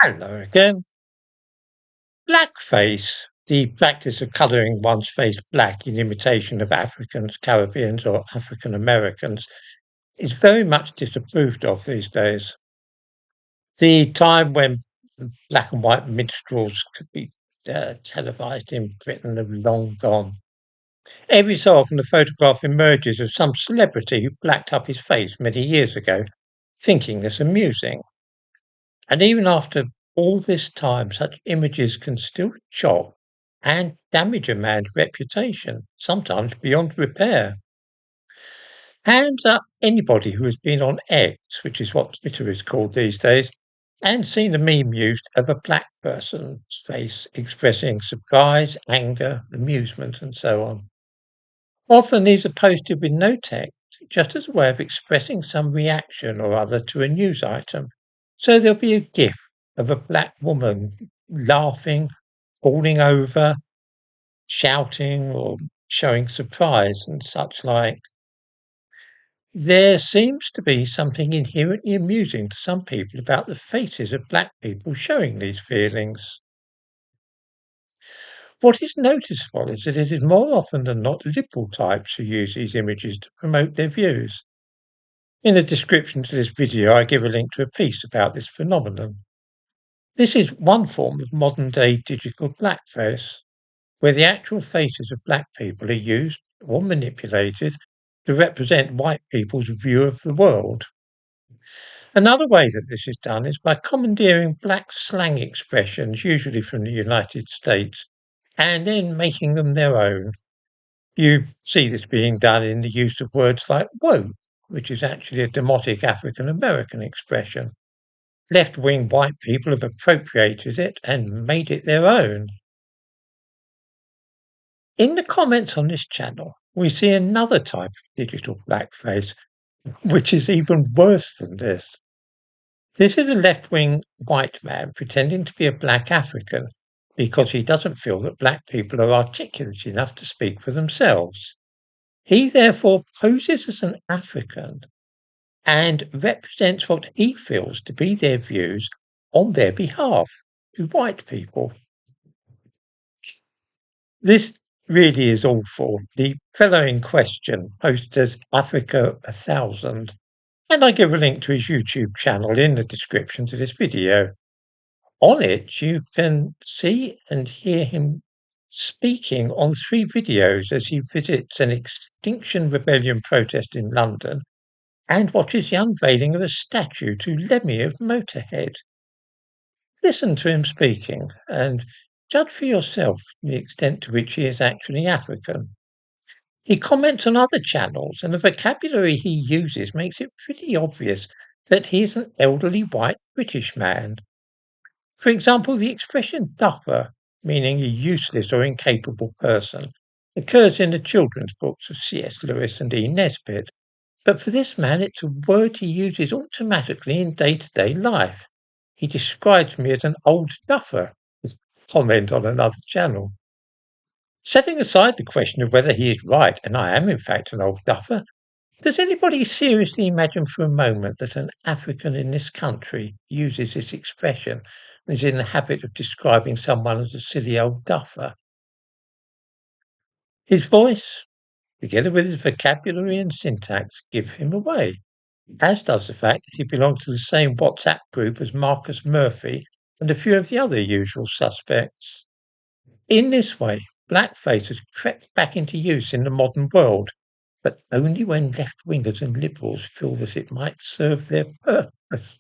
Hello again. Blackface, the practice of colouring one's face black in imitation of Africans, Caribbeans, or African Americans, is very much disapproved of these days. The time when black and white minstrels could be televised in Britain have long gone. Every so often, a photograph emerges of some celebrity who blacked up his face many years ago, thinking this amusing. And even after all this time, such images can still shock and damage a man's reputation, sometimes beyond repair. Hands up anybody who has been on X, which is what Twitter is called these days, and seen a meme used of a black person's face expressing surprise, anger, amusement, and so on. Often these are posted with no text, just as a way of expressing some reaction or other to a news item. So there'll be a GIF of a black woman laughing, falling over, shouting, or showing surprise and such like. There seems to be something inherently amusing to some people about the faces of black people showing these feelings. What is noticeable is that it is more often than not liberal types who use these images to promote their views. In the description to this video, I give a link to a piece about this phenomenon. This is one form of modern-day digital blackface, where the actual faces of black people are used or manipulated to represent white people's view of the world. Another way that this is done is by commandeering black slang expressions, usually from the United States, and then making them their own. You see this being done in the use of words like woke, which is actually a demotic African American expression. Left-wing white people have appropriated it and made it their own. In the comments on this channel, we see another type of digital blackface, which is even worse than this. This is a left-wing white man pretending to be a black African because he doesn't feel that black people are articulate enough to speak for themselves. He therefore poses as an African and represents what he feels to be their views on their behalf to white people. This really is awful. The fellow in question posted as Africa 1000, and I give a link to his YouTube channel in the description to this video. On it, you can see and hear him speaking on 3 videos as he visits an Extinction Rebellion protest in London and watches the unveiling of a statue to Lemmy of Motorhead. Listen to him speaking and judge for yourself the extent to which he is actually African. He comments on other channels, and the vocabulary he uses makes it pretty obvious that he is an elderly white British man. For example, the expression duffer, meaning a useless or incapable person, occurs in the children's books of C.S. Lewis and E. Nesbit. But for this man, it's a word he uses automatically in day-to-day life. He describes me as an old duffer, his comment on another channel. Setting aside the question of whether he is right, and I am in fact an old duffer, does anybody seriously imagine for a moment that an African in this country uses this expression and is in the habit of describing someone as a silly old duffer? His voice, together with his vocabulary and syntax, give him away, as does the fact that he belongs to the same WhatsApp group as Marcus Murphy and a few of the other usual suspects. In this way, blackface has crept back into use in the modern world, but only when left-wingers and liberals feel that it might serve their purpose.